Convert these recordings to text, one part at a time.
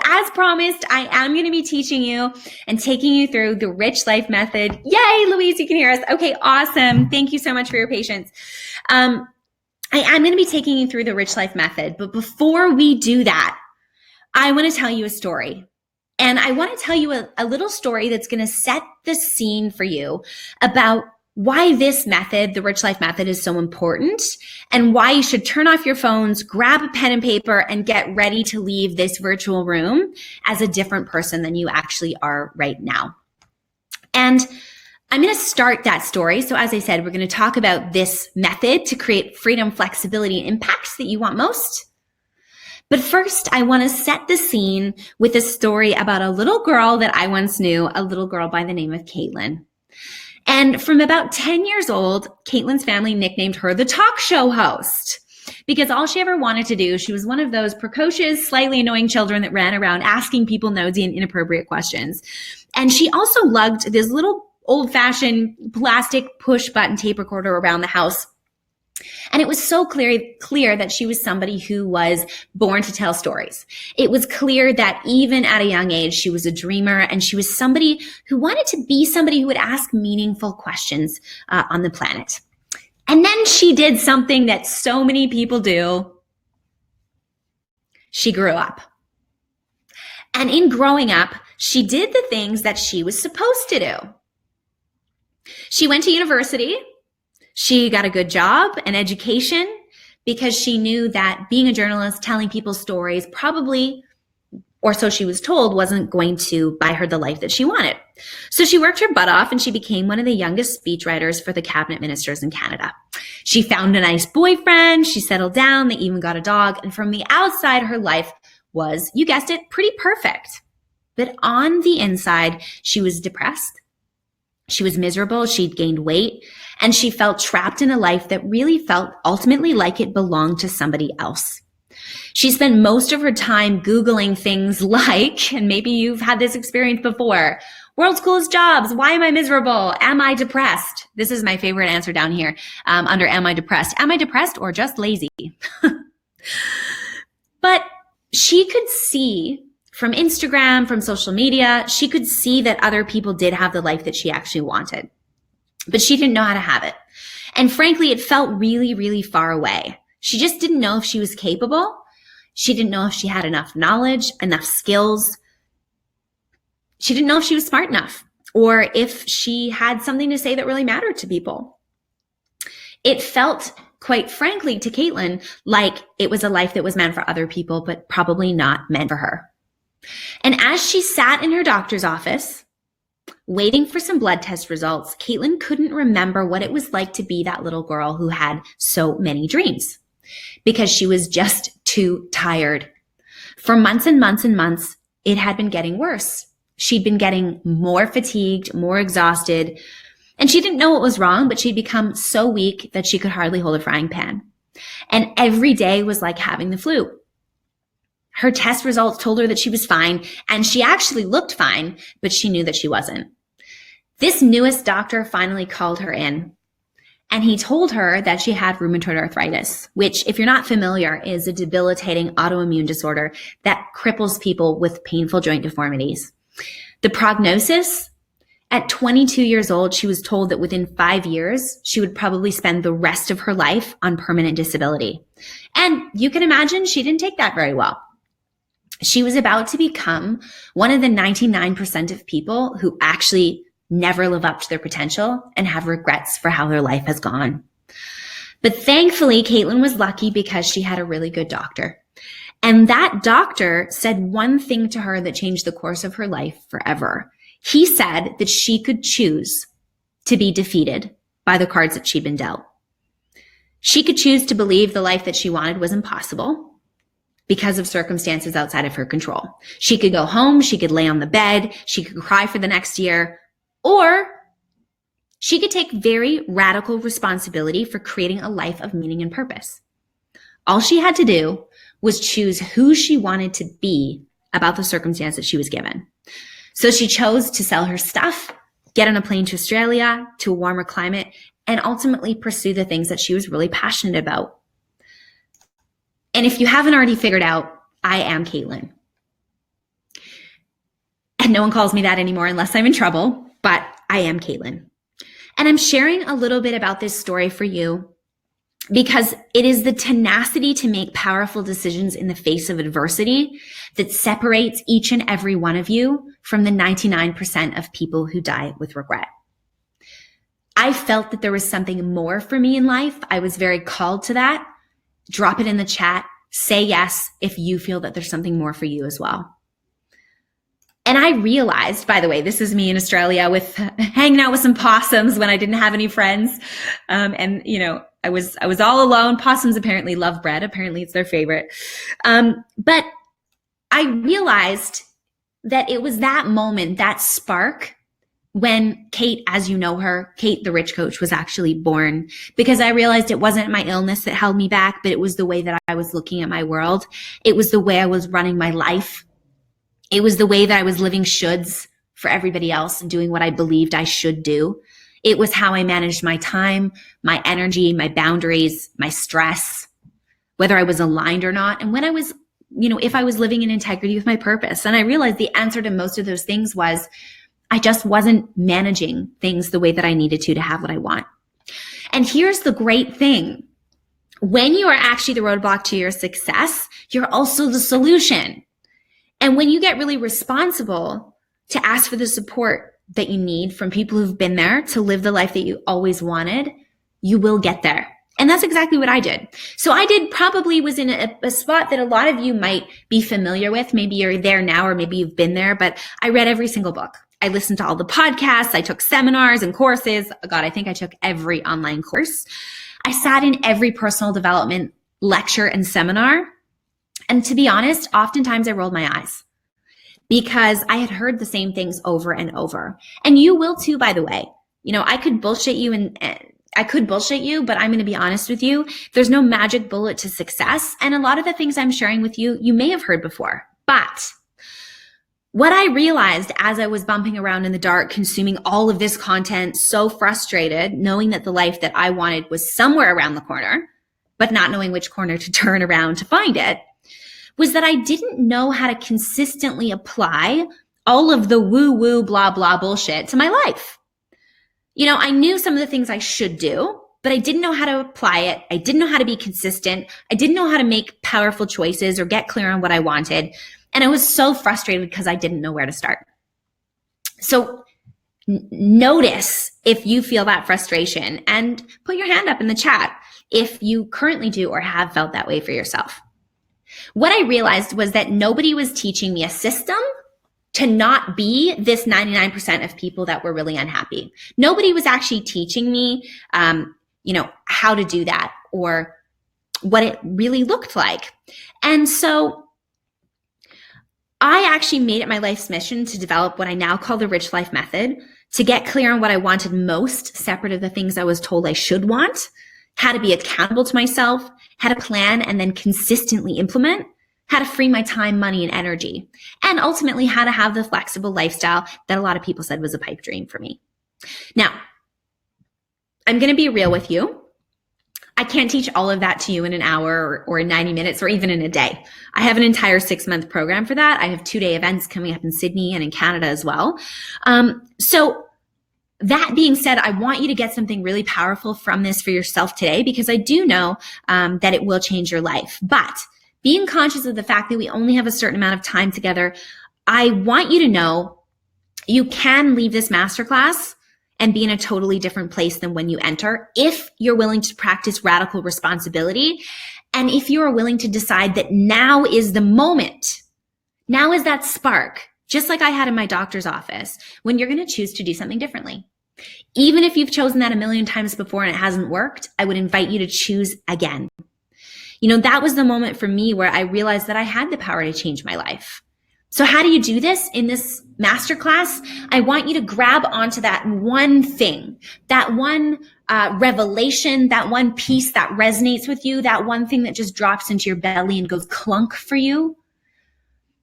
as promised, I am going to be teaching you and taking you through the Rich Life Method. Yay, Louise, you can hear us. Okay, awesome. Thank you so much for your patience. I am going to be taking you through the Rich Life Method, but before we do that, I want to tell you a story. And I want to tell you a little story that's going to set the scene for you about why this method, the Rich Life Method, is so important and why you should turn off your phones, grab a pen and paper, and get ready to leave this virtual room as a different person than you actually are right now. And I'm going to start that story. So as I said, we're going to talk about this method to create freedom, flexibility, and impacts that you want most. But first, I want to set the scene with a story about a little girl that I once knew, a little girl by the name of Caitlin. And from about 10 years old, Caitlin's family nicknamed her the talk show host because all she ever wanted to do, she was one of those precocious, slightly annoying children that ran around asking people nosy and inappropriate questions. And she also lugged this little old-fashioned plastic push-button tape recorder around the house. And it was so clear that she was somebody who was born to tell stories. It was clear that even at a young age, she was a dreamer and she was somebody who wanted to be somebody who would ask meaningful questions on the planet. And then she did something that so many people do. She grew up. And in growing up, she did the things that she was supposed to do. She went to university. She got a good job, an education, because she knew that being a journalist, telling people stories, probably, or so she was told, wasn't going to buy her the life that she wanted. So she worked her butt off and she became one of the youngest speechwriters for the cabinet ministers in Canada. She found a nice boyfriend, she settled down, they even got a dog, and from the outside, her life was, you guessed it, pretty perfect. But on the inside, she was depressed. She was miserable, she'd gained weight, and she felt trapped in a life that really felt ultimately like it belonged to somebody else. She spent most of her time Googling things like, and maybe you've had this experience before, world's coolest jobs, why am I miserable, am I depressed? This is my favorite answer down here under am I depressed? Am I depressed or just lazy? But she could see from Instagram, from social media, she could see that other people did have the life that she actually wanted, but she didn't know how to have it. And frankly, it felt really, really far away. She just didn't know if she was capable. She didn't know if she had enough knowledge, enough skills. She didn't know if she was smart enough or if she had something to say that really mattered to people. It felt, quite frankly, to Caitlin, like it was a life that was meant for other people, but probably not meant for her. And as she sat in her doctor's office, waiting for some blood test results, Caitlin couldn't remember what it was like to be that little girl who had so many dreams because she was just too tired. For months and months and months, it had been getting worse. She'd been getting more fatigued, more exhausted, and she didn't know what was wrong, but she'd become so weak that she could hardly hold a frying pan. And every day was like having the flu. Her test results told her that she was fine, and she actually looked fine, but she knew that she wasn't. This newest doctor finally called her in, and he told her that she had rheumatoid arthritis, which, if you're not familiar, is a debilitating autoimmune disorder that cripples people with painful joint deformities. The prognosis, at 22 years old, she was told that within 5 years, she would probably spend the rest of her life on permanent disability. And you can imagine she didn't take that very well. She was about to become one of the 99% of people who actually never live up to their potential and have regrets for how their life has gone. But thankfully, Caitlin was lucky because she had a really good doctor. And that doctor said one thing to her that changed the course of her life forever. He said that she could choose to be defeated by the cards that she'd been dealt. She could choose to believe the life that she wanted was impossible because of circumstances outside of her control. She could go home, she could lay on the bed, she could cry for the next year, or she could take very radical responsibility for creating a life of meaning and purpose. All she had to do was choose who she wanted to be about the circumstance that she was given. So she chose to sell her stuff, get on a plane to Australia, to a warmer climate, and ultimately pursue the things that she was really passionate about. And if you haven't already figured out, I am Caitlin. no one calls me that anymore unless I'm in trouble, but I am Caitlin. And I'm sharing a little bit about this story for you because it is the tenacity to make powerful decisions in the face of adversity that separates each and every one of you from the 99% of people who die with regret. I felt that there was something more for me in life. I was very called to that. Drop it in the chat. Say yes if you feel that there's something more for you as well. And I realized, by the way, this is me in Australia with hanging out with some possums when I didn't have any friends. And you know, I was all alone. Possums apparently love bread. Apparently it's their favorite. But I realized that it was that moment, that spark, when Kate, as you know her, Kate the Rich Coach, was actually born, because I realized it wasn't my illness that held me back, but it was the way that I was looking at my world. It was the way I was running my life. It was the way that I was living shoulds for everybody else and doing what I believed I should do. It was how I managed my time, my energy, my boundaries, my stress, whether I was aligned or not. And when I was, you know, if I was living in integrity with my purpose. And I realized the answer to most of those things was I just wasn't managing things the way that I needed to have what I want. And here's the great thing. When you are actually the roadblock to your success, you're also the solution. And when you get really responsible to ask for the support that you need from people who've been there to live the life that you always wanted, you will get there. And that's exactly what I did. So I was in a spot that a lot of you might be familiar with. Maybe you're there now, or maybe you've been there, but I read every single book. I listened to all the podcasts. I took seminars and courses. God, I think I took every online course. I sat in every personal development lecture and seminar. And to be honest, oftentimes I rolled my eyes because I had heard the same things over and over. And you will too, by the way. You know, I could bullshit you, but I'm going to be honest with you. There's no magic bullet to success. And a lot of the things I'm sharing with you, you may have heard before. But what I realized as I was bumping around in the dark, consuming all of this content, so frustrated, knowing that the life that I wanted was somewhere around the corner, but not knowing which corner to turn around to find it, was that I didn't know how to consistently apply all of the woo-woo, blah, blah bullshit to my life. You know, I knew some of the things I should do, but I didn't know how to apply it. I didn't know how to be consistent. I didn't know how to make powerful choices or get clear on what I wanted. And I was so frustrated because I didn't know where to start. So notice if you feel that frustration and put your hand up in the chat if you currently do or have felt that way for yourself. What I realized was that nobody was teaching me a system to not be this 99% of people that were really unhappy. Nobody was actually teaching me, how to do that or what it really looked like. And so I actually made it my life's mission to develop what I now call the Rich Life Method, to get clear on what I wanted most, separate of the things I was told I should want, how to be accountable to myself, how to plan and then consistently implement, how to free my time, money, and energy, and ultimately how to have the flexible lifestyle that a lot of people said was a pipe dream for me. Now, I'm going to be real with you. I can't teach all of that to you in an hour or in 90 minutes or even in a day. I have an entire 6-month program for that. I have 2-day events coming up in Sydney and in Canada as well. So that being said, I want you to get something really powerful from this for yourself today, because I do know that it will change your life. But being conscious of the fact that we only have a certain amount of time together, I want you to know you can leave this masterclass and be in a totally different place than when you enter, if you're willing to practice radical responsibility, and if you are willing to decide that now is the moment, now is that spark, just like I had in my doctor's office, when you're going to choose to do something differently. Even if you've chosen that a million times before and it hasn't worked, I would invite you to choose again. You know, that was the moment for me where I realized that I had the power to change my life. So how do you do this in this masterclass? I want you to grab onto that one thing, that one revelation, that one piece that resonates with you, that one thing that just drops into your belly and goes clunk for you.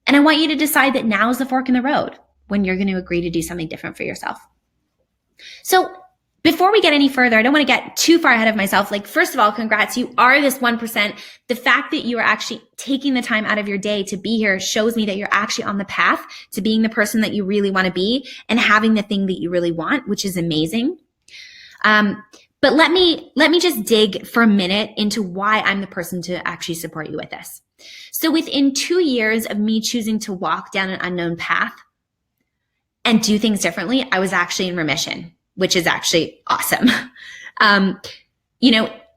And I want you to decide that now is the fork in the road when you're going to agree to do something different for yourself. So Before we get any further, I don't want to get too far ahead of myself. Like, first of all, congrats. You are this 1%. The fact that you are actually taking the time out of your day to be here shows me that you're actually on the path to being the person that you really want to be and having the thing that you really want, which is amazing. But let me just dig for a minute into why I'm the person to actually support you with this. So within 2 years of me choosing to walk down an unknown path and do things differently, I was actually in remission, which is actually awesome.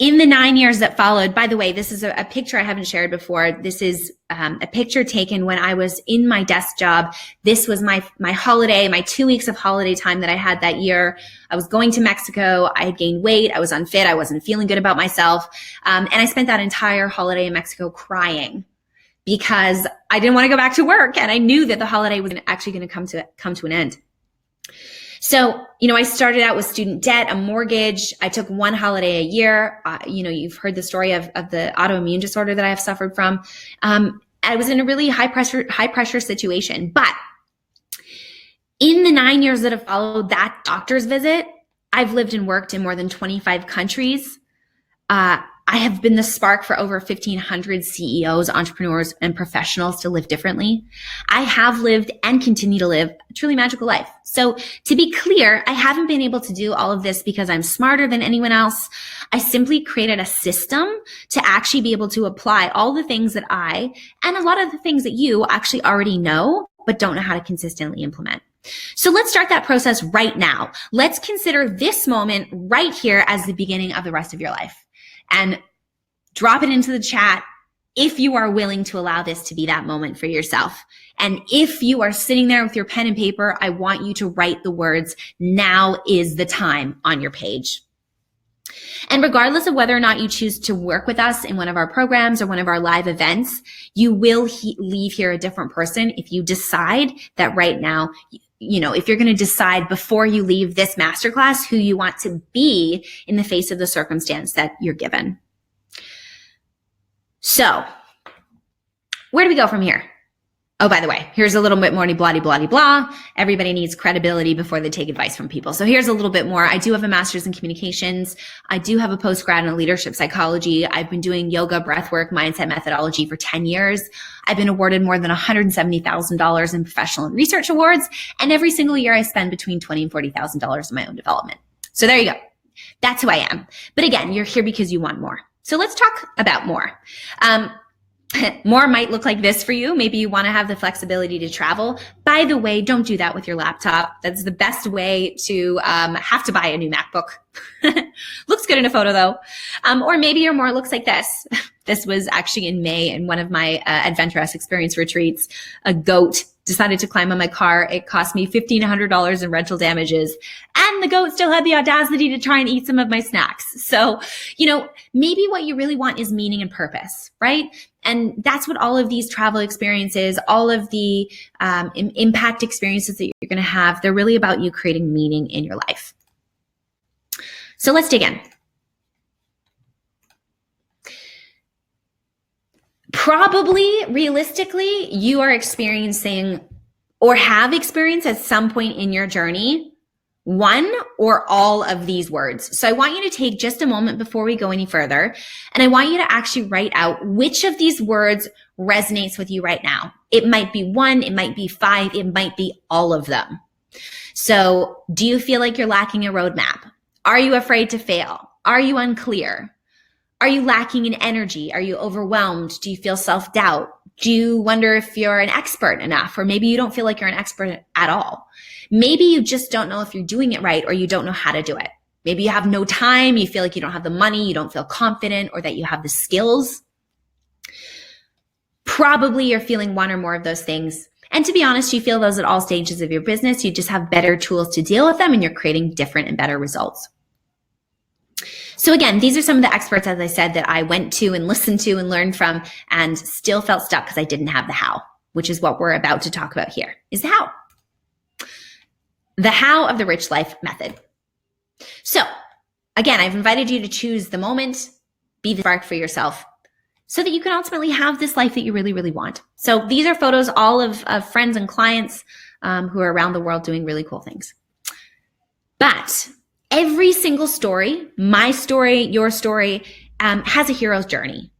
In the 9 years that followed, by the way, this is a picture I haven't shared before. This is a picture taken when I was in my desk job. This was my holiday, my 2 weeks of holiday time that I had that year. I was going to Mexico. I had gained weight. I was unfit. I wasn't feeling good about myself. And I spent that entire holiday in Mexico crying because I didn't want to go back to work. And I knew that the holiday was actually going to come to an end. So, I started out with student debt, a mortgage. I took one holiday a year. You've heard the story of the autoimmune disorder that I have suffered from. I was in a really high pressure situation. But in the 9 years that have followed that doctor's visit, I've lived and worked in more than 25 countries. I have been the spark for over 1,500 CEOs, entrepreneurs, and professionals to live differently. I have lived and continue to live a truly magical life. So to be clear, I haven't been able to do all of this because I'm smarter than anyone else. I simply created a system to actually be able to apply all the things that I, and a lot of the things that you actually already know, but don't know how to consistently implement. So let's start that process right now. Let's consider this moment right here as the beginning of the rest of your life. And drop it into the chat if you are willing to allow this to be that moment for yourself. And if you are sitting there with your pen and paper, I want you to write the words, "Now is the time," on your page. And regardless of whether or not you choose to work with us in one of our programs or one of our live events, you will leave here a different person if you decide that right now, if you're going to decide before you leave this masterclass who you want to be in the face of the circumstance that you're given. So where do we go from here? Oh, by the way, here's a little bit more blah. Everybody needs credibility before they take advice from people. So here's a little bit more. I do have a master's in communications. I do have a postgrad in leadership psychology. I've been doing yoga, breathwork, mindset methodology for 10 years. I've been awarded more than $170,000 in professional and research awards. And every single year I spend between $20,000 and $40,000 in my own development. So there you go. That's who I am. But again, you're here because you want more. So let's talk about more. More might look like this for you. Maybe you want to have the flexibility to travel. By the way, don't do that with your laptop. That's the best way to have to buy a new MacBook. Looks good in a photo though. Or maybe your more looks like this. This was actually in May in one of my Adventurous Experience retreats. A goat decided to climb on my car. It cost me $1,500 in rental damages. And the goat still had the audacity to try and eat some of my snacks. So, maybe what you really want is meaning and purpose, right? And that's what all of these travel experiences, all of the impact experiences that you're going to have, they're really about you creating meaning in your life. So let's dig in. Probably, realistically, you are experiencing or have experienced at some point in your journey one or all of these words. So I want you to take just a moment before we go any further, and I want you to actually write out which of these words resonates with you right now. It might be one, it might be five, it might be all of them. So do you feel like you're lacking a roadmap? Are you afraid to fail? Are you unclear? Are you lacking in energy? Are you overwhelmed? Do you feel self-doubt? Do you wonder if you're an expert enough? Or maybe you don't feel like you're an expert at all. Maybe you just don't know if you're doing it right, or you don't know how to do it. Maybe you have no time. You feel like you don't have the money. You don't feel confident, or that you have the skills. Probably you're feeling one or more of those things. And to be honest, you feel those at all stages of your business. You just have better tools to deal with them, and you're creating different and better results. So again, these are some of the experts, as I said, that I went to and listened to and learned from, and still felt stuck because I didn't have the how, which is what we're about to talk about here, is the how. The how of the Rich Life Method. So again, I've invited you to choose the moment, be the spark for yourself, so that you can ultimately have this life that you really, really want. So these are photos, all of friends and clients who are around the world doing really cool things. But Every single story, my story, your story, has a hero's journey.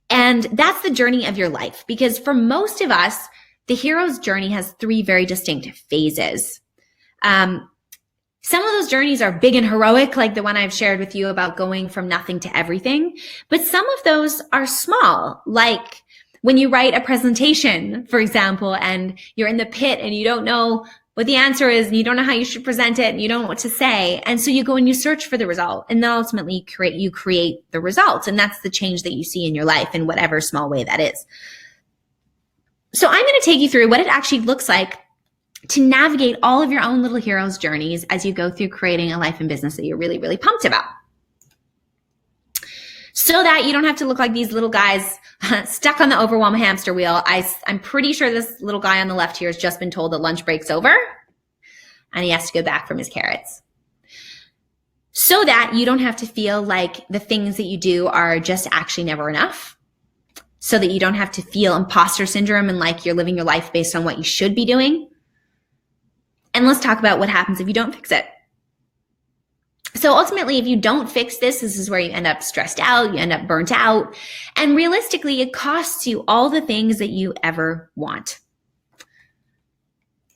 And that's the journey of your life, because for most of us, the hero's journey has 3 very distinct phases. Some of those journeys are big and heroic, like the one I've shared with you about going from nothing to everything. But some of those are small, like when you write a presentation, for example, and you're in the pit and you don't know what the answer is, and you don't know how you should present it, and you don't know what to say. And so you go and you search for the result, and then ultimately you create the result. And that's the change that you see in your life in whatever small way that is. So I'm going to take you through what it actually looks like to navigate all of your own little hero's journeys as you go through creating a life and business that you're really, really pumped about. So that you don't have to look like these little guys stuck on the overwhelm hamster wheel. I'm pretty sure this little guy on the left here has just been told that lunch break's over and he has to go back from his carrots. So that you don't have to feel like the things that you do are just actually never enough. So that you don't have to feel imposter syndrome and like you're living your life based on what you should be doing. And let's talk about what happens if you don't fix it. So ultimately, if you don't fix this is where you end up stressed out, you end up burnt out, and realistically, it costs you all the things that you ever want.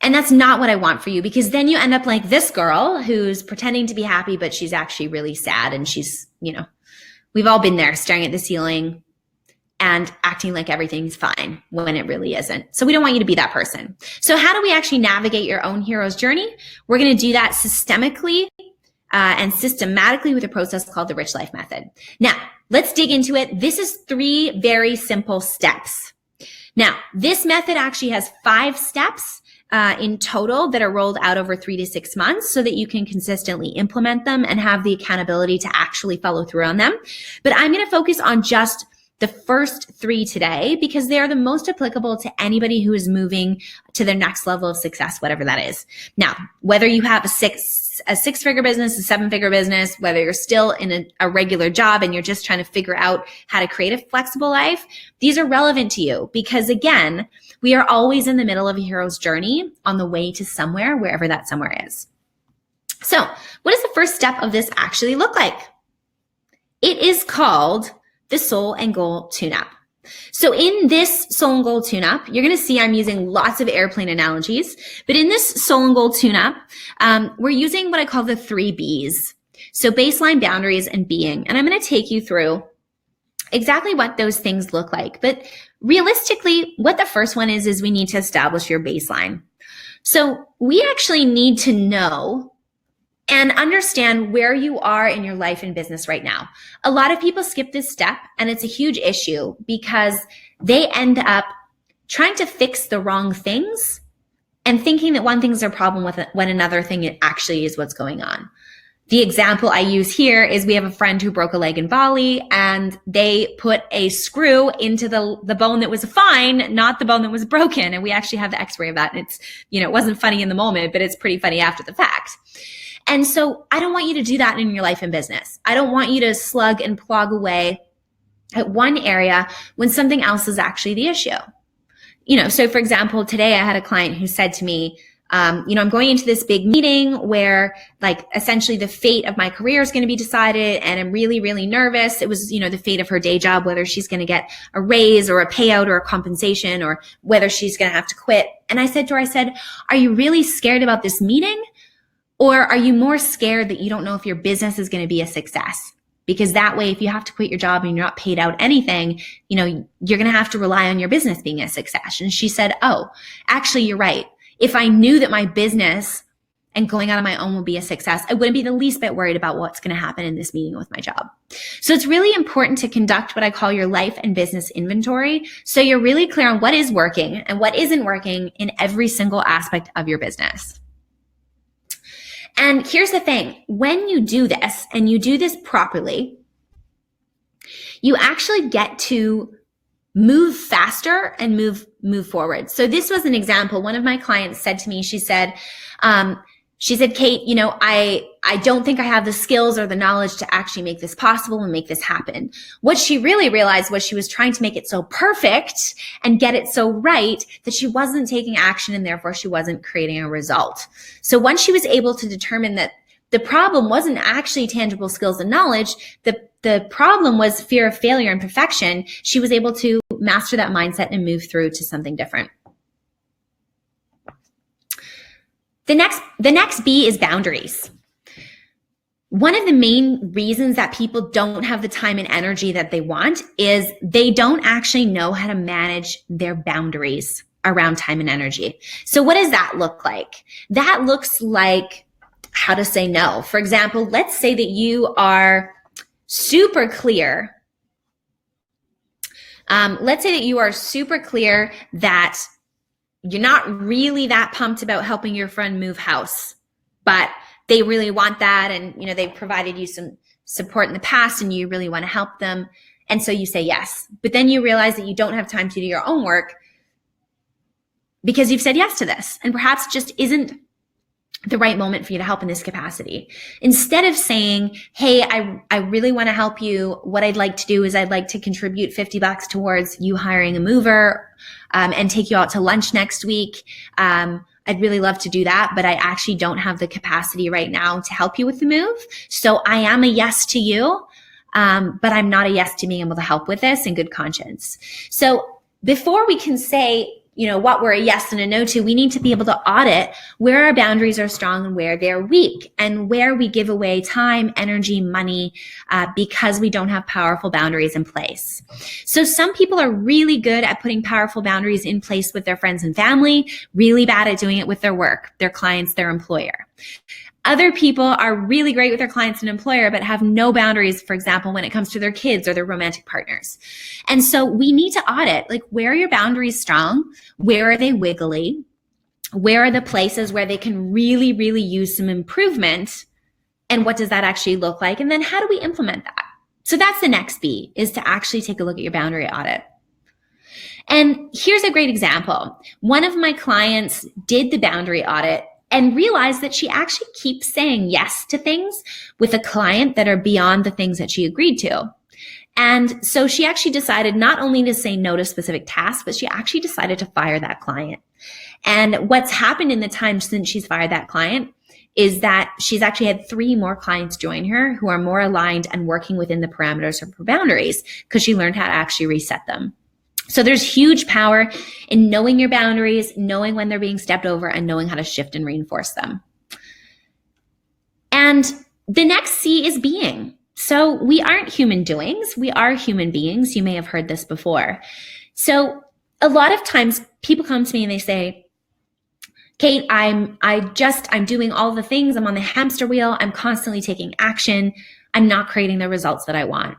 And that's not what I want for you, because then you end up like this girl who's pretending to be happy, but she's actually really sad. And she's, we've all been there, staring at the ceiling and acting like everything's fine when it really isn't. So we don't want you to be that person. So how do we actually navigate your own hero's journey? We're going to do that systemically and systematically with a process called the Rich Life Method. Now, let's dig into it. This is 3 very simple steps. Now, this method actually has 5 steps in total that are rolled out over 3 to 6 months so that you can consistently implement them and have the accountability to actually follow through on them. But I'm going to focus on just the first 3 today because they are the most applicable to anybody who is moving to their next level of success, whatever that is. Now, whether you have a six-figure business, a 7-figure business, whether you're still in a regular job and you're just trying to figure out how to create a flexible life, these are relevant to you because, again, we are always in the middle of a hero's journey on the way to somewhere, wherever that somewhere is. So what does the first step of this actually look like? It is called the Soul and Goal Tune-Up. So in this Soul and Goal Tune-Up, you're going to see I'm using lots of airplane analogies, but in this Soul and Goal Tune-Up, we're using what I call the 3 Bs. So baseline, boundaries, and being. And I'm going to take you through exactly what those things look like. But realistically, what the first one is we need to establish your baseline. So we actually need to know and understand where you are in your life and business right now. A lot of people skip this step, and it's a huge issue because they end up trying to fix the wrong things and thinking that one thing is their problem with it when another thing it actually is what's going on. The example I use here is we have a friend who broke a leg in Bali, and they put a screw into the bone that was fine, not the bone that was broken. And we actually have the x-ray of that. And it's, it wasn't funny in the moment, but it's pretty funny after the fact. And so I don't want you to do that in your life and business. I don't want you to slug and plug away at one area when something else is actually the issue. So for example, today I had a client who said to me, I'm going into this big meeting where like essentially the fate of my career is going to be decided, and I'm really, really nervous. It was, the fate of her day job, whether she's going to get a raise or a payout or a compensation or whether she's going to have to quit. And I said to her, are you really scared about this meeting? Or are you more scared that you don't know if your business is going to be a success? Because that way, if you have to quit your job and you're not paid out anything, you're going to have to rely on your business being a success. And she said, oh, actually, you're right. If I knew that my business and going out on my own will be a success, I wouldn't be the least bit worried about what's going to happen in this meeting with my job. So it's really important to conduct what I call your life and business inventory. So you're really clear on what is working and what isn't working in every single aspect of your business. And here's the thing, when you do this and you do this properly, you actually get to move faster and move forward. So this was an example. One of my clients said to me, she said, Kate, I don't think I have the skills or the knowledge to actually make this possible and make this happen. What she really realized was she was trying to make it so perfect and get it so right that she wasn't taking action, and therefore she wasn't creating a result. So once she was able to determine that The problem wasn't actually tangible skills and knowledge. The problem was fear of failure and perfection. She was able to master that mindset and move through to something different. The next B is boundaries. One of the main reasons that people don't have the time and energy that they want is they don't actually know how to manage their boundaries around time and energy. So what does that look like? That looks like how to say no. For example, let's say that you are super clear. Let's say that you are super clear that you're not really that pumped about helping your friend move house, but they really want that, and they've provided you some support in the past and you really want to help them, and so you say yes. But then you realize that you don't have time to do your own work because you've said yes to this, and perhaps just isn't the right moment for you to help in this capacity. Instead of saying, hey, I really want to help you. What I'd like to do is I'd like to contribute $50 towards you hiring a mover and take you out to lunch next week. I'd really love to do that, but I actually don't have the capacity right now to help you with the move. So I am a yes to you, but I'm not a yes to being able to help with this in good conscience. So before we can say, what we're a yes and a no to, we need to be able to audit where our boundaries are strong and where they're weak, and where we give away time, energy, money, because we don't have powerful boundaries in place. So some people are really good at putting powerful boundaries in place with their friends and family, really bad at doing it with their work, their clients, their employer. Other people are really great with their clients and employer, but have no boundaries, for example, when it comes to their kids or their romantic partners. And so we need to audit, where are your boundaries strong? Where are they wiggly? Where are the places where they can really, really use some improvement? And what does that actually look like? And then how do we implement that? So that's the next B, is to actually take a look at your boundary audit. And here's a great example. One of my clients did the boundary audit and realized that she actually keeps saying yes to things with a client that are beyond the things that she agreed to. And so she actually decided not only to say no to specific tasks, but she actually decided to fire that client. And what's happened in the time since she's fired that client is that she's actually had 3 more clients join her who are more aligned and working within the parameters of her boundaries, because she learned how to actually reset them. So there's huge power in knowing your boundaries, knowing when they're being stepped over, and knowing how to shift and reinforce them. And the next C is being. So we aren't human doings. We are human beings. You may have heard this before. So a lot of times people come to me and they say, Kate, I'm doing all the things. I'm on the hamster wheel. I'm constantly taking action. I'm not creating the results that I want.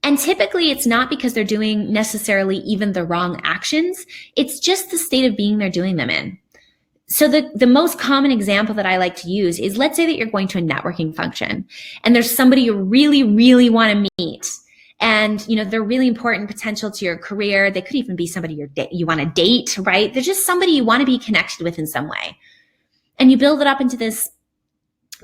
And typically it's not because they're doing necessarily even the wrong actions. It's just the state of being they're doing them in. So the most common example that I like to use is, let's say that you're going to a networking function and there's somebody you really, really want to meet. And, they're really important potential to your career. They could even be somebody you want to date, right? They're just somebody you want to be connected with in some way. And you build it up into this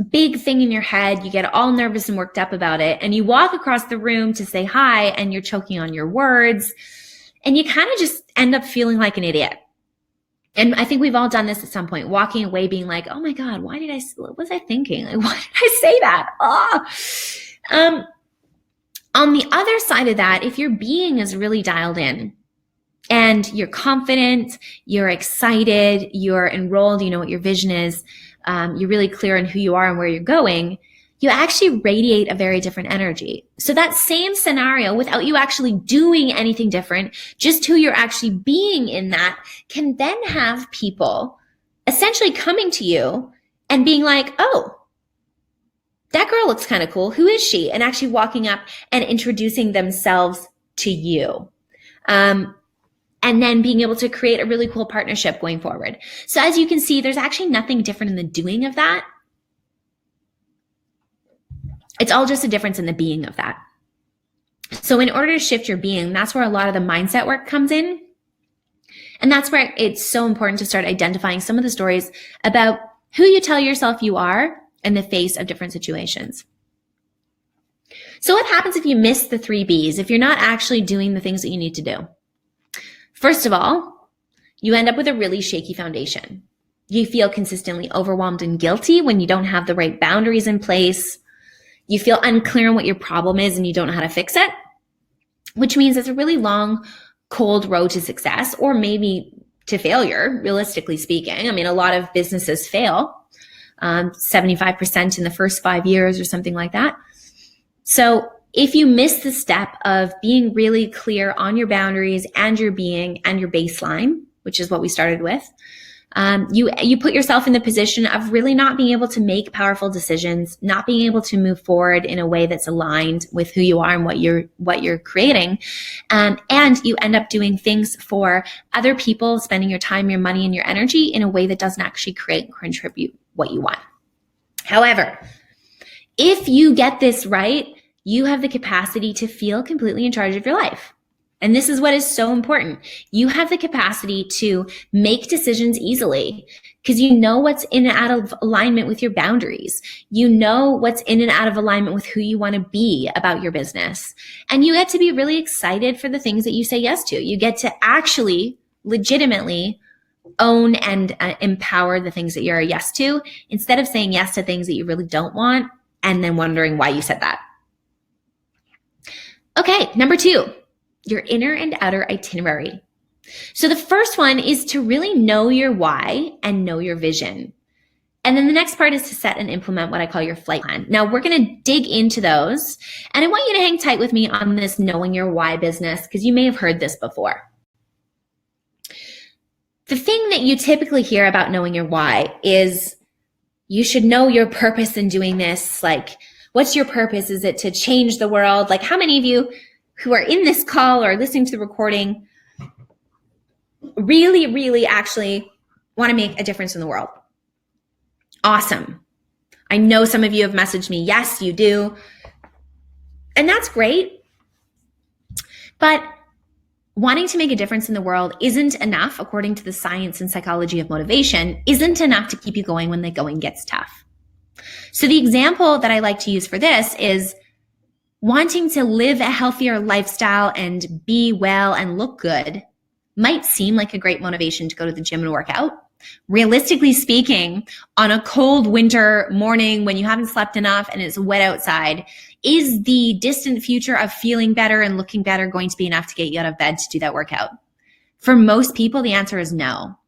big thing in your head. You get all nervous and worked up about it. And you walk across the room to say hi and you're choking on your words. And you kind of just end up feeling like an idiot. And I think we've all done this at some point, walking away being like, oh my God, what was I thinking? Why did I say that? On the other side of that, if your being is really dialed in and you're confident, you're excited, you're enrolled, you know what your vision is, you're really clear on who you are and where you're going, you actually radiate a very different energy. So that same scenario, without you actually doing anything different, just who you're actually being in that, can then have people essentially coming to you and being like, oh, that girl looks kind of cool. Who is she? And actually walking up and introducing themselves to you. And then being able to create a really cool partnership going forward. So as you can see, there's actually nothing different in the doing of that. It's all just a difference in the being of that. So in order to shift your being, that's where a lot of the mindset work comes in. And that's where it's so important to start identifying some of the stories about who you tell yourself you are in the face of different situations. So what happens if you miss the 3 Bs, if you're not actually doing the things that you need to do? First of all, you end up with a really shaky foundation. You feel consistently overwhelmed and guilty when you don't have the right boundaries in place. You feel unclear on what your problem is and you don't know how to fix it, which means it's a really long, cold road to success, or maybe to failure, realistically speaking. I mean, a lot of businesses fail, 75% in the first 5 years or something like that. So if you miss the step of being really clear on your boundaries and your being and your baseline, which is what we started with, you put yourself in the position of really not being able to make powerful decisions, not being able to move forward in a way that's aligned with who you are and what you're creating. And you end up doing things for other people, spending your time, your money, and your energy in a way that doesn't actually create or contribute what you want. However, if you get this right, you have the capacity to feel completely in charge of your life. And this is what is so important. You have the capacity to make decisions easily because you know what's in and out of alignment with your boundaries. You know what's in and out of alignment with who you want to be about your business. And you get to be really excited for the things that you say yes to. You get to actually legitimately own and empower the things that you're a yes to, instead of saying yes to things that you really don't want and then wondering why you said that. Okay, number 2. Your inner and outer itinerary. So the first one is to really know your why and know your vision. And then the next part is to set and implement what I call your flight plan. Now we're going to dig into those. And I want you to hang tight with me on this knowing your why business, because you may have heard this before. The thing that you typically hear about knowing your why is you should know your purpose in doing this. Like, what's your purpose? Is it to change the world? Like, how many of you who are in this call or listening to the recording really, really actually want to make a difference in the world? Awesome. I know some of you have messaged me. Yes, you do. And that's great. But wanting to make a difference in the world isn't enough, according to the science and psychology of motivation, isn't enough to keep you going when the going gets tough. So the example that I like to use for this is wanting to live a healthier lifestyle and be well and look good might seem like a great motivation to go to the gym and work out. Realistically speaking, on a cold winter morning when you haven't slept enough and it's wet outside, is the distant future of feeling better and looking better going to be enough to get you out of bed to do that workout? For most people, the answer is no.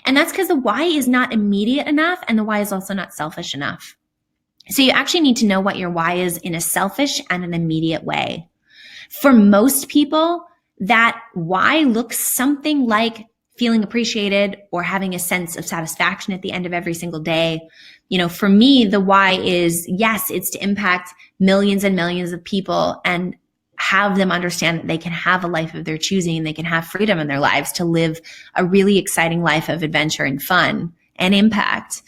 And that's because the why is not immediate enough, and the why is also not selfish enough. So you actually need to know what your why is in a selfish and an immediate way. For most people, that why looks something like feeling appreciated or having a sense of satisfaction at the end of every single day. You know, for me, the why is, yes, it's to impact millions and millions of people and have them understand that they can have a life of their choosing and they can have freedom in their lives to live a really exciting life of adventure and fun and impact.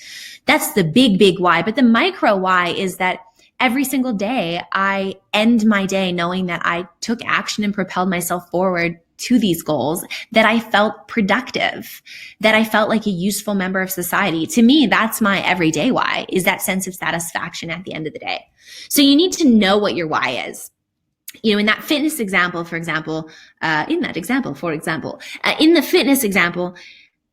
That's the big, big why. But the micro why is that every single day I end my day knowing that I took action and propelled myself forward to these goals, that I felt productive, that I felt like a useful member of society. To me, that's my everyday why, is that sense of satisfaction at the end of the day. So you need to know what your why is. You know, in that fitness example, for example, in the fitness example,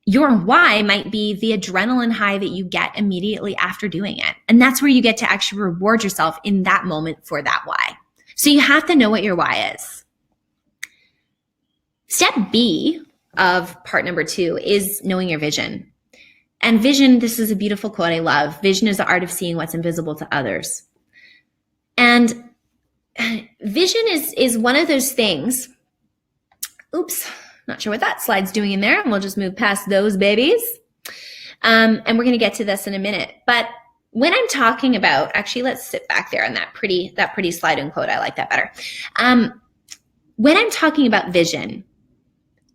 your why might be the adrenaline high that you get immediately after doing it. And that's where you get to actually reward yourself in that moment for that why. So you have to know what your why is. Step B of part number 2 is knowing your vision. And vision, this is a beautiful quote I love. Vision is the art of seeing what's invisible to others. And vision is one of those things. Oops, not sure what that slide's doing in there. And we'll just move past those babies. And we're going to get to this in a minute. But when I'm talking about, actually, let's sit back there on that pretty slide and quote. I like that better. When I'm talking about vision,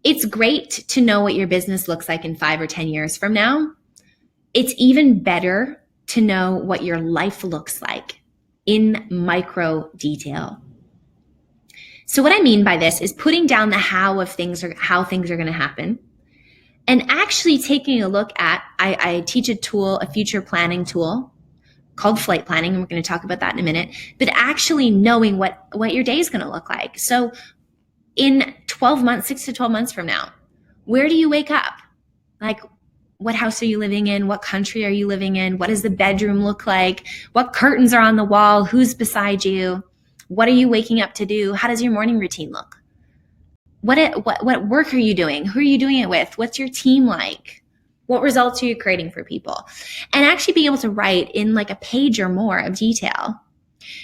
it's great to know what your business looks like in 5 or 10 years from now. It's even better to know what your life looks like in micro detail. So what I mean by this is putting down the how things are going to happen, and actually taking a look at, I teach a future planning tool called flight planning, and we're going to talk about that in a minute, but actually knowing what your day is going to look like. So in 12 months, 6 to 12 months from now, where do you wake up? Like, what house are you living in? What country are you living in? What does the bedroom look like? What curtains are on the wall? Who's beside you? What are you waking up to do? How does your morning routine look? What work are you doing? Who are you doing it with? What's your team like? What results are you creating for people? And actually be able to write in like a page or more of detail.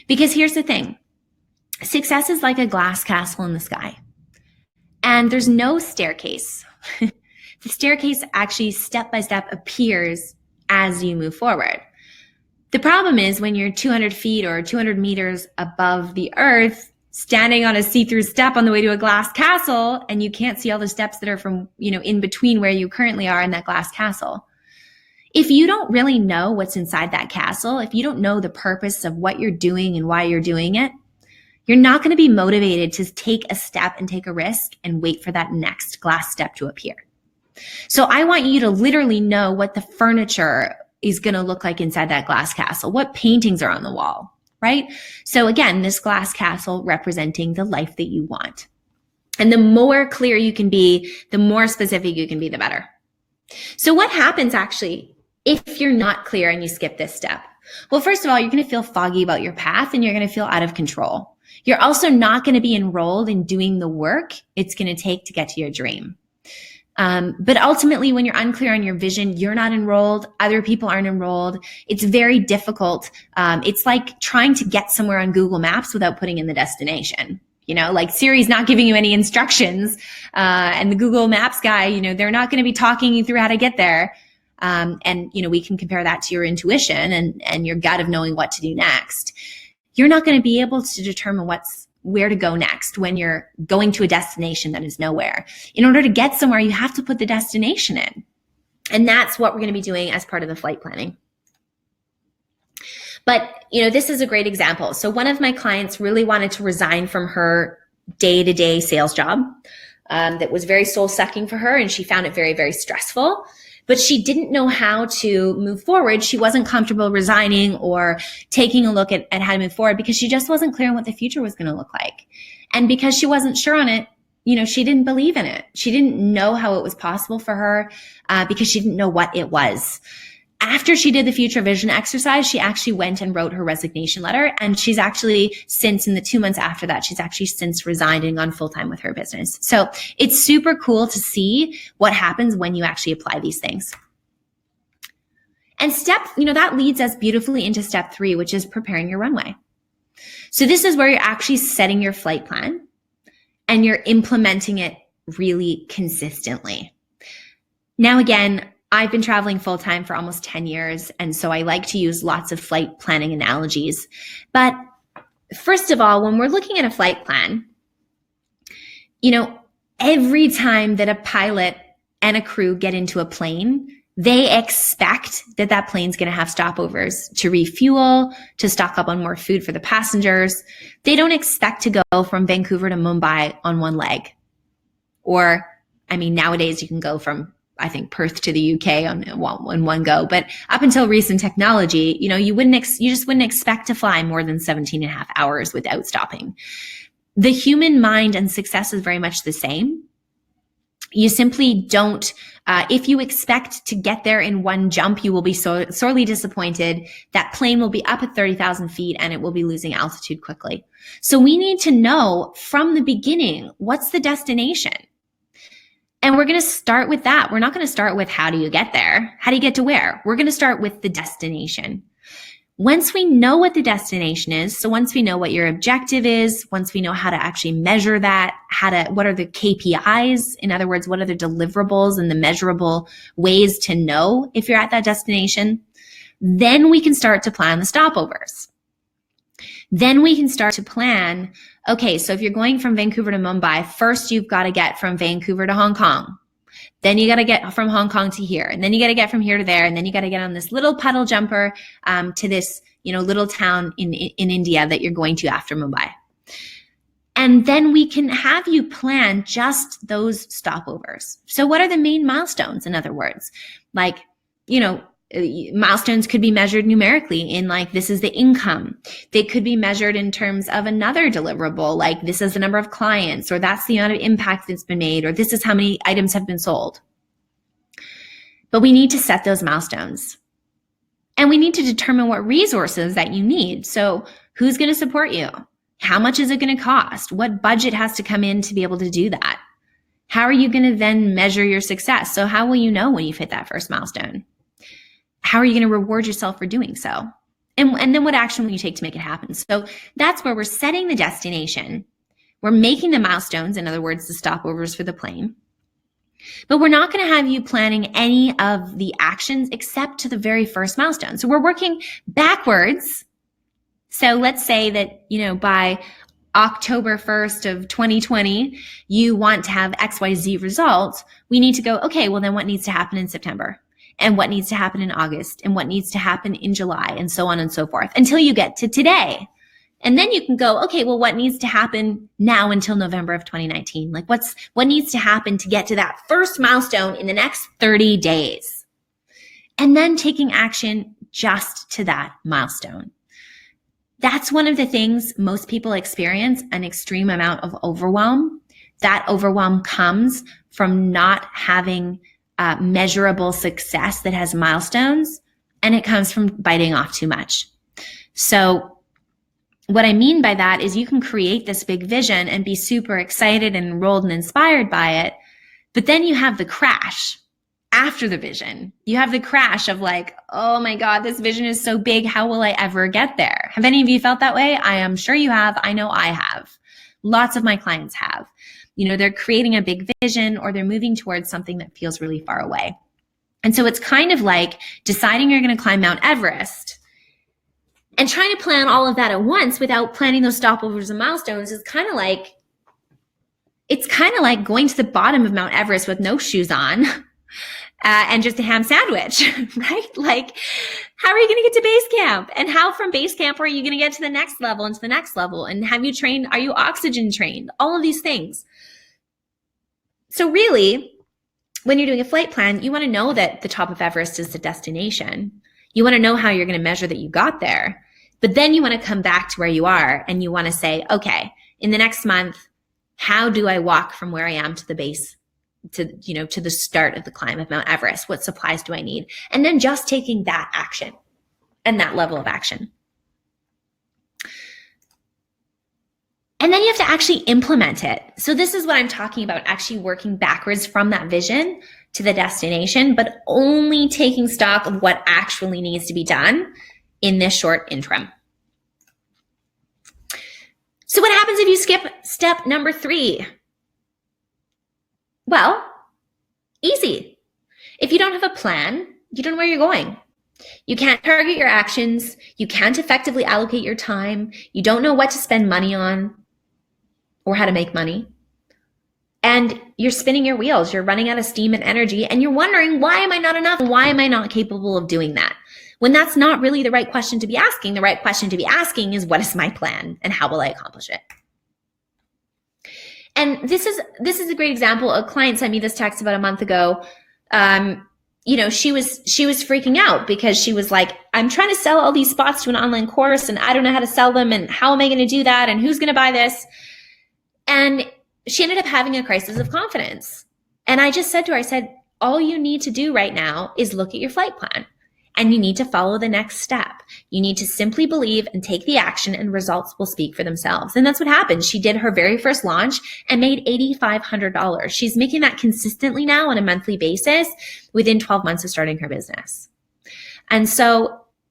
Because here's the thing. Success is like a glass castle in the sky. And there's no staircase. The staircase actually step by step appears as you move forward. The problem is when you're 200 feet or 200 meters above the earth, standing on a see-through step on the way to a glass castle, and you can't see all the steps that are from, in between where you currently are in that glass castle. If you don't really know what's inside that castle, if you don't know the purpose of what you're doing and why you're doing it, you're not going to be motivated to take a step and take a risk and wait for that next glass step to appear. So I want you to literally know what the furniture is going to look like inside that glass castle, what paintings are on the wall, right? So again, this glass castle representing the life that you want. And the more clear you can be, the more specific you can be, the better. So what happens actually if you're not clear and you skip this step? Well, first of all, you're going to feel foggy about your path and you're going to feel out of control. You're also not going to be enrolled in doing the work it's going to take to get to your dream. But ultimately, when you're unclear on your vision, you're not enrolled. Other people aren't enrolled. It's very difficult. It's like trying to get somewhere on Google Maps without putting in the destination. Like Siri's not giving you any instructions. And the Google Maps guy, they're not going to be talking you through how to get there. And we can compare that to your intuition and your gut of knowing what to do next. You're not going to be able to determine where to go next when you're going to a destination that is nowhere. In order to get somewhere, you have to put the destination in. And that's what we're going to be doing as part of the flight planning. But, this is a great example. So one of my clients really wanted to resign from her day-to-day sales job that was very soul-sucking for her, and she found it very, very stressful. But she didn't know how to move forward. She wasn't comfortable resigning or taking a look at how to move forward because she just wasn't clear on what the future was going to look like. And because she wasn't sure on it, she didn't believe in it. She didn't know how it was possible for her because she didn't know what it was. After she did the future vision exercise, she actually went and wrote her resignation letter. And she's actually since, in the 2 months after that, she's actually since resigned and gone full-time with her business. So it's super cool to see what happens when you actually apply these things. And that leads us beautifully into step 3, which is preparing your runway. So this is where you're actually setting your flight plan and you're implementing it really consistently. Now, again, I've been traveling full-time for almost 10 years, and so I like to use lots of flight planning analogies. But first of all, when we're looking at a flight plan, every time that a pilot and a crew get into a plane, they expect that plane's going to have stopovers to refuel, to stock up on more food for the passengers. They don't expect to go from Vancouver to Mumbai on one leg. Or, nowadays you can go from Perth to the UK on one go. But up until recent technology, you just wouldn't expect to fly more than 17 and a half hours without stopping. The human mind and success is very much the same. You simply don't, if you expect to get there in one jump, you will be sorely disappointed. That plane will be up at 30,000 feet and it will be losing altitude quickly. So we need to know from the beginning, what's the destination? And we're going to start with that. We're not going to start with how do you get there? How do you get to where? We're going to start with the destination. Once we know what the destination is, so once we know what your objective is, once we know how to actually measure that, what are the KPIs? In other words, what are the deliverables and the measurable ways to know if you're at that destination? Then we can start to plan the stopovers. Then we can start to plan, okay, so if you're going from Vancouver to Mumbai, first you've got to get from Vancouver to Hong Kong. Then you got to get from Hong Kong to here. And then you got to get from here to there. And then you got to get on this little puddle jumper to this, little town in India that you're going to after Mumbai. And then we can have you plan just those stopovers. So what are the main milestones, in other words? Like, milestones could be measured numerically in this is the income. They could be measured in terms of another deliverable, like this is the number of clients, or that's the amount of impact that's been made, or this is how many items have been sold. But we need to set those milestones. And we need to determine what resources that you need. So who's going to support you? How much is it going to cost? What budget has to come in to be able to do that? How are you going to then measure your success? So how will you know when you've hit that first milestone? How are you going to reward yourself for doing so? And then what action will you take to make it happen? So that's where we're setting the destination. We're making the milestones, in other words, the stopovers for the plane. But we're not going to have you planning any of the actions except to the very first milestone. So we're working backwards. So let's say that, by October 1st of 2020, you want to have XYZ results. We need to go, okay, well then what needs to happen in September? And what needs to happen in August? And what needs to happen in July? And so on and so forth until you get to today. And then you can go, okay, well, what needs to happen now until November of 2019? Like what needs to happen to get to that first milestone in the next 30 days? And then taking action just to that milestone. That's one of the things most people experience, an extreme amount of overwhelm. That overwhelm comes from not having measurable success that has milestones, and it comes from biting off too much. So what I mean by that is you can create this big vision and be super excited and enrolled and inspired by it, but then you have the crash after the vision. You have the crash of like, oh my God, this vision is so big. How will I ever get there? Have any of you felt that way? I am sure you have. I know I have. Lots of my clients have. They're creating a big vision or they're moving towards something that feels really far away. And so it's kind of like deciding you're going to climb Mount Everest and trying to plan all of that at once without planning those stopovers and milestones is kind of like going to the bottom of Mount Everest with no shoes on and just a ham sandwich, right? Like, how are you going to get to base camp? And how from base camp are you going to get to the next level and to the next level? And have you trained? Are you oxygen trained? All of these things. So really, when you're doing a flight plan, you want to know that the top of Everest is the destination. You want to know how you're going to measure that you got there. But then you want to come back to where you are and you want to say, okay, in the next month, how do I walk from where I am to the base, to the start of the climb of Mount Everest? What supplies do I need? And then just taking that action and that level of action. And then you have to actually implement it. So this is what I'm talking about, actually working backwards from that vision to the destination, but only taking stock of what actually needs to be done in this short interim. So what happens if you skip step number 3? Well, easy. If you don't have a plan, you don't know where you're going. You can't target your actions. You can't effectively allocate your time. You don't know what to spend money on or how to make money. And you're spinning your wheels. You're running out of steam and energy. And you're wondering, why am I not enough? Why am I not capable of doing that? When that's not really the right question to be asking. The right question to be asking is, what is my plan and how will I accomplish it? And this is a great example. A client sent me this text about a month ago. She was freaking out because she was like, I'm trying to sell all these spots to an online course and I don't know how to sell them. And how am I going to do that? And who's going to buy this? And she ended up having a crisis of confidence. And I just said to her, I said, all you need to do right now is look at your flight plan. And you need to follow the next step. You need to simply believe and take the action, and results will speak for themselves. And that's what happened. She did her very first launch and made $8,500. She's making that consistently now on a monthly basis within 12 months of starting her business.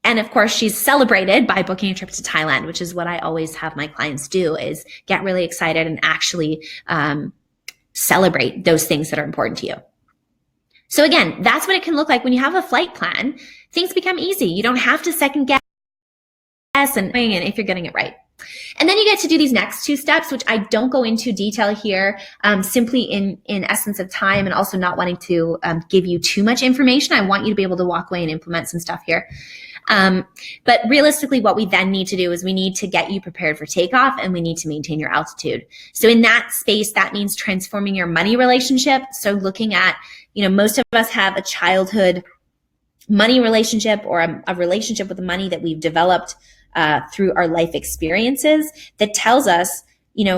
And of course, she's celebrated by booking a trip to Thailand, which is what I always have my clients do, is get really excited and actually celebrate those things that are important to you. So again, that's what it can look like when you have a flight plan. Things become easy. You don't have to second guess and if you're getting it right. And then you get to do these next 2 steps, which I don't go into detail here, simply in essence of time and also not wanting to give you too much information. I want you to be able to walk away and implement some stuff here. But realistically, what we then need to do is we need to get you prepared for takeoff and we need to maintain your altitude. So in that space, that means transforming your money relationship. So looking at, most of us have a childhood money relationship or a relationship with the money that we've developed through our life experiences that tells us,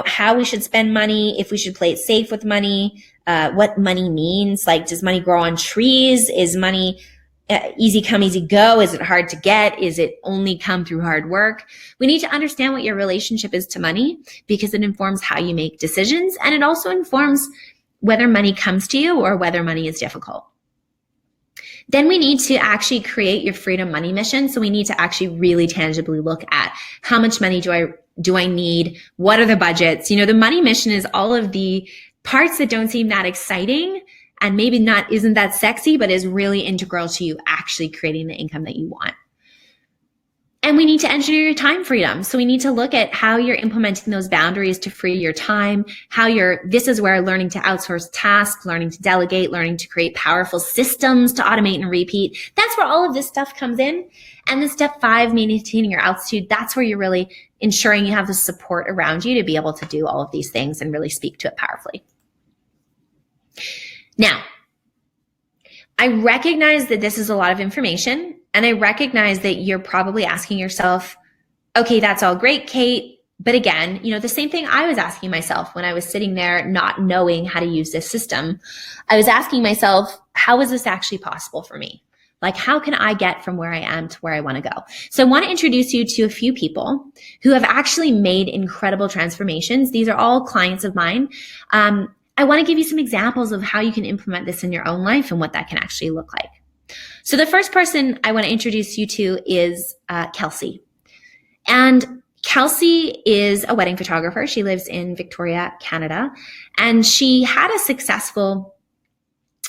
how we should spend money, if we should play it safe with money, what money means. Like, does money grow on trees? Is money easy come, easy go? Is it hard to get? Is it only come through hard work? We need to understand what your relationship is to money, because it informs how you make decisions, and it also informs whether money comes to you or whether money is difficult. Then we need to actually create your freedom money mission. So we need to actually really tangibly look at how much money do I need? What are the budgets? The money mission is all of the parts that don't seem that exciting and maybe isn't that sexy, but is really integral to you actually creating the income that you want. And we need to engineer your time freedom. So we need to look at how you're implementing those boundaries to free your time, this is where learning to outsource tasks, learning to delegate, learning to create powerful systems to automate and repeat. That's where all of this stuff comes in. And then step 5, maintaining your altitude. That's where you're really ensuring you have the support around you to be able to do all of these things and really speak to it powerfully. Now, I recognize that this is a lot of information, and I recognize that you're probably asking yourself, okay, that's all great, Kate. But again, the same thing I was asking myself when I was sitting there not knowing how to use this system. I was asking myself, how is this actually possible for me? Like, how can I get from where I am to where I want to go? So I want to introduce you to a few people who have actually made incredible transformations. These are all clients of mine. I want to give you some examples of how you can implement this in your own life and what that can actually look like. So the first person I want to introduce you to is Kelsey. And Kelsey is a wedding photographer. She lives in Victoria, Canada, and she had a successful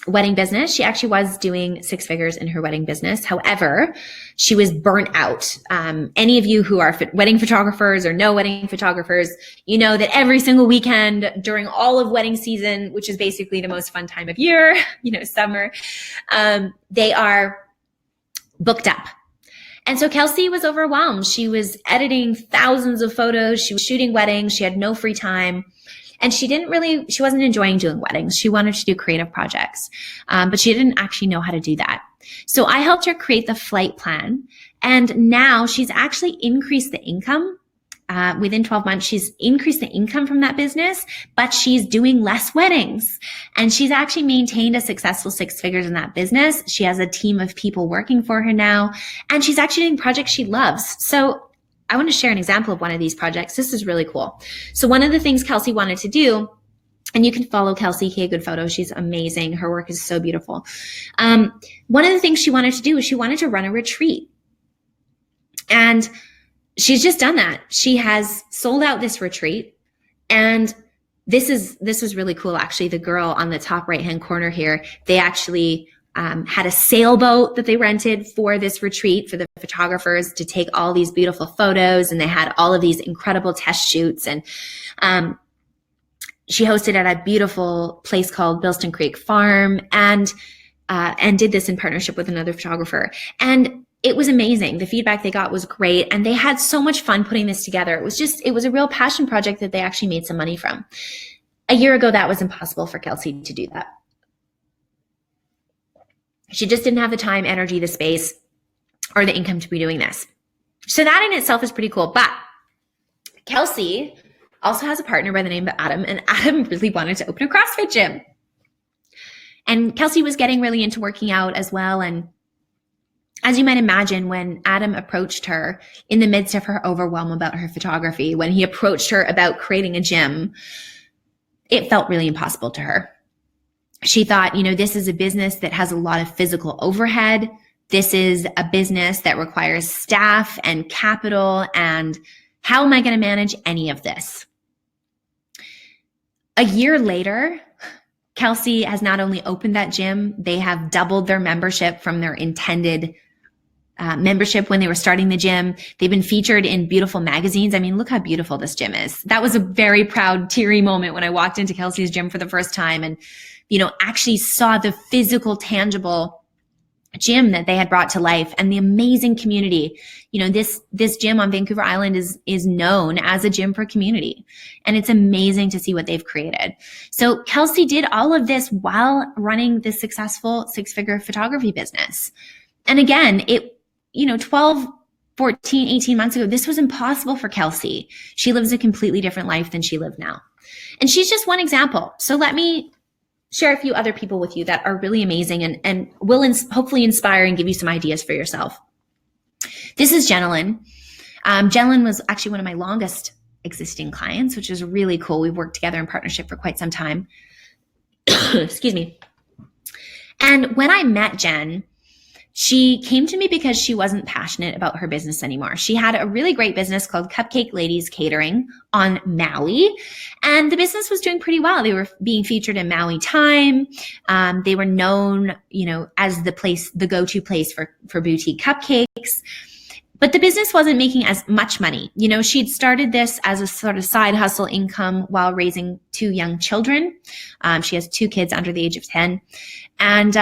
wedding business. She actually was doing 6 figures in her wedding business. However, she was burnt out. Any of you who are wedding photographers or know wedding photographers, you know that every single weekend during all of wedding season, which is basically the most fun time of year, summer, they are booked up. And so Kelsey was overwhelmed. She was editing thousands of photos. She was shooting weddings. She had no free time. And she wasn't enjoying doing weddings. She wanted to do creative projects, but she didn't actually know how to do that. So I helped her create the flight plan. And now she's actually increased the income. Within 12 months, she's increased the income from that business, but she's doing less weddings. And she's actually maintained a successful 6 figures in that business. She has a team of people working for her now, and she's actually doing projects she loves. So I want to share an example of one of these projects. This is really cool. So one of the things Kelsey wanted to do, and you can follow Kelsey K Good Photo. She's amazing. Her work is so beautiful. One of the things she wanted to do was she wanted to run a retreat. And she's just done that. She has sold out this retreat. And this was really cool. Actually, the girl on the top right-hand corner here, they actually had a sailboat that they rented for this retreat for the photographers to take all these beautiful photos. And they had all of these incredible test shoots. And she hosted at a beautiful place called Bilston Creek Farm and did this in partnership with another photographer. And it was amazing. The feedback they got was great. And they had so much fun putting this together. It was a real passion project that they actually made some money from. A year ago, that was impossible for Kelsey to do that. She just didn't have the time, energy, the space, or the income to be doing this. So that in itself is pretty cool. But Kelsey also has a partner by the name of Adam, and Adam really wanted to open a CrossFit gym. And Kelsey was getting really into working out as well. And as you might imagine, when Adam approached her in the midst of her overwhelm about her photography, when he approached her about creating a gym, it felt really impossible to her. She thought, this is a business that has a lot of physical overhead. This is a business that requires staff and capital. And how am I going to manage any of this? A year later, Kelsey has not only opened that gym, they have doubled their membership from their intended membership when they were starting the gym. They've been featured in beautiful magazines. I mean, look how beautiful this gym is. That was a very proud, teary moment when I walked into Kelsey's gym for the first time and actually saw the physical, tangible gym that they had brought to life and the amazing community. This gym on Vancouver Island is known as a gym for community. And it's amazing to see what they've created. So Kelsey did all of this while running this successful 6-figure photography business. And again, 12, 14, 18 months ago, this was impossible for Kelsey. She lives a completely different life than she lives now. And she's just one example. So let me share a few other people with you that are really amazing and will hopefully inspire and give you some ideas for yourself. This is Jenilyn. Jenilyn was actually one of my longest existing clients, which is really cool. We've worked together in partnership for quite some time. Excuse me. And when I met Jen, she came to me because she wasn't passionate about her business anymore. She had a really great business called Cupcake Ladies Catering on Maui, and the business was doing pretty well. They were being featured in Maui Time. They were known, as the go-to place for boutique cupcakes. But the business wasn't making as much money. She'd started this as a sort of side hustle income while raising 2 young children. She has 2 kids under the age of 10. And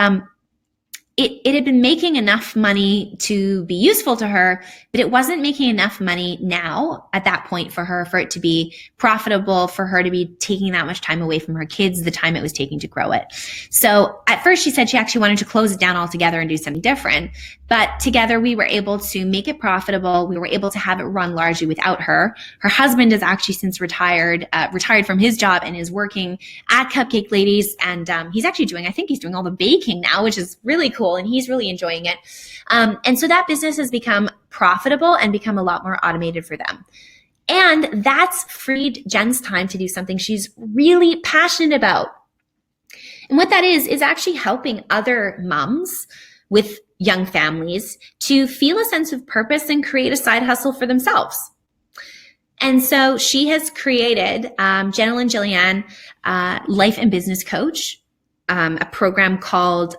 it had been making enough money to be useful to her, but it wasn't making enough money now at that point for it to be profitable, for her to be taking that much time away from her kids, the time it was taking to grow it. So at first she said she actually wanted to close it down altogether and do something different. But together we were able to make it profitable. We were able to have it run largely without her. Her husband has actually since retired from his job and is working at Cupcake Ladies. And he's actually doing all the baking now, which is really cool. And he's really enjoying it. And so that business has become profitable and become a lot more automated for them. And that's freed Jen's time to do something she's really passionate about. And what that is actually helping other moms with young families to feel a sense of purpose and create a side hustle for themselves. And so she has created Jenilyn Jillian Life and Business Coach, a program called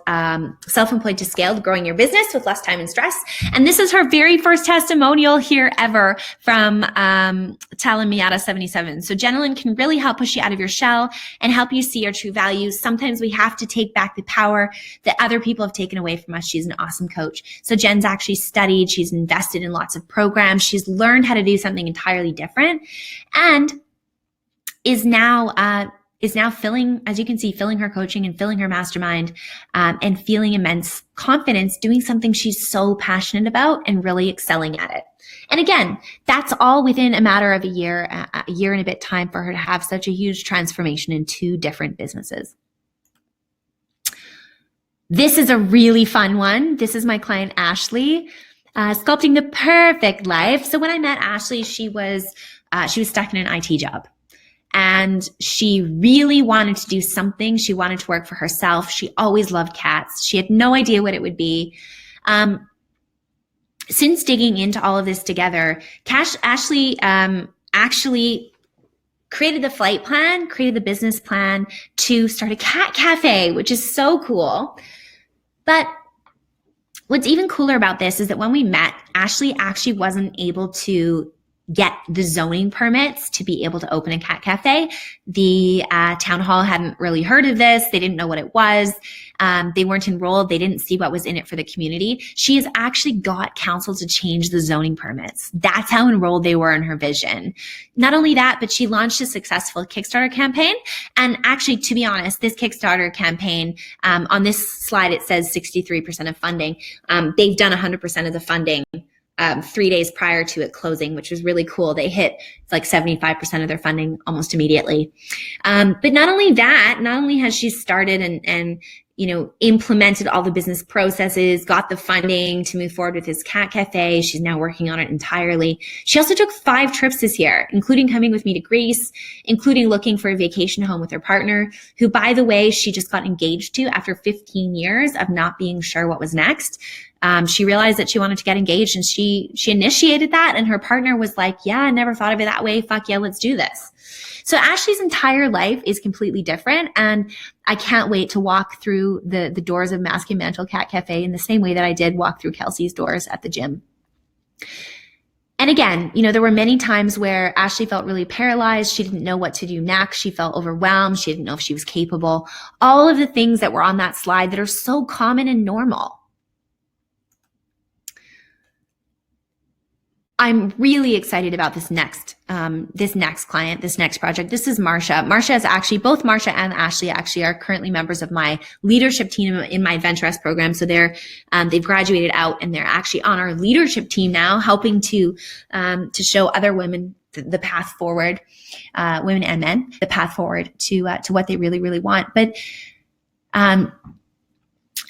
Self-Employed to Scale, Growing Your Business with Less Time and Stress. And this is her very first testimonial here ever from Talamiata 77. So Jenilyn can really help push you out of your shell and help you see your true values. Sometimes we have to take back the power that other people have taken away from us. She's an awesome coach. So Jen's actually studied, she's invested in lots of programs, she's learned how to do something entirely different, and is now filling, as you can see, filling her coaching and filling her mastermind, and feeling immense confidence doing something she's so passionate about and really excelling at it. And again, that's all within a matter of a year and a bit time for her to have such a huge transformation in 2 different businesses. This is a really fun one. This is my client, Ashley, sculpting the perfect life. So when I met Ashley, she was stuck in an IT job. And she really wanted to do something. She wanted to work for herself. She always loved cats. She had no idea what it would be. Since digging into all of this together, Ashley actually created the flight plan, created the business plan to start a cat cafe, which is so cool. But what's even cooler about this is that when we met, Ashley actually wasn't able to get the zoning permits to be able to open a cat cafe. The town hall hadn't really heard of this. They didn't know what it was. They weren't enrolled. They didn't see what was in it for the community. She has actually got council to change the zoning permits. That's how enrolled they were in her vision. Not only that, but she launched a successful Kickstarter campaign. And actually, to be honest, this Kickstarter campaign, on this slide, it says 63% of funding. They've done 100% of the funding 3 days prior to it closing, which was really cool. They hit like 75% of their funding almost immediately. But not only that, not only has she started and implemented all the business processes, got the funding to move forward with his cat cafe. She's now working on it entirely. She also took 5 trips this year, including coming with me to Greece, including looking for a vacation home with her partner, who, by the way, she just got engaged to after 15 years of not being sure what was next. She realized that she wanted to get engaged, and she initiated that, and her partner was like, yeah, I never thought of it that way. Fuck yeah, let's do this. So Ashley's entire life is completely different, and I can't wait to walk through the doors of Mask and Mantle Cat Cafe in the same way that I did walk through Kelsey's doors at the gym. And again, there were many times where Ashley felt really paralyzed. She didn't know what to do next. She felt overwhelmed. She didn't know if she was capable. All of the things that were on that slide that are so common and normal. I'm really excited about this next client, this next project. This is Marsha. Marsha is actually, both Marsha and Ashley actually are currently members of my leadership team in my Adventurous program. So they've graduated out, and they're actually on our leadership team now, helping to show other women the path forward, women and men, the path forward to what they really, really want. But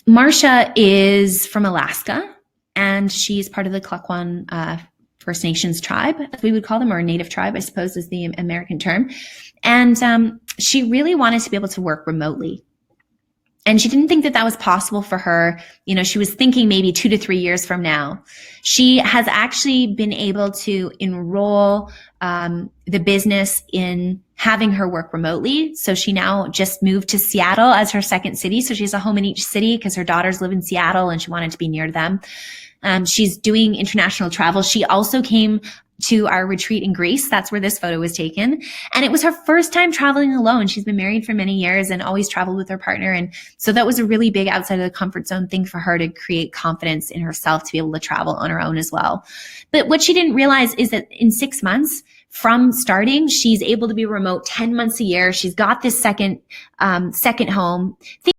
Marsha is from Alaska, and she's part of the Klukwan First Nations tribe, as we would call them, or native tribe, I suppose is the American term. And she really wanted to be able to work remotely. And she didn't think that that was possible for her. You know, she was thinking maybe 2 to 3 years from now. She has actually been able to enroll the business in having her work remotely. So she now just moved to Seattle as her second city. So she has a home in each city because her daughters live in Seattle and she wanted to be near them. She's doing international travel. She also came to our retreat in Greece. That's where this photo was taken. And it was her first time traveling alone. She's been married for many years and always traveled with her partner. And so that was a really big outside of the comfort zone thing for her to create confidence in herself to be able to travel on her own as well. But what she didn't realize is that in 6 months from starting, she's able to be remote 10 months a year. She's got this second home.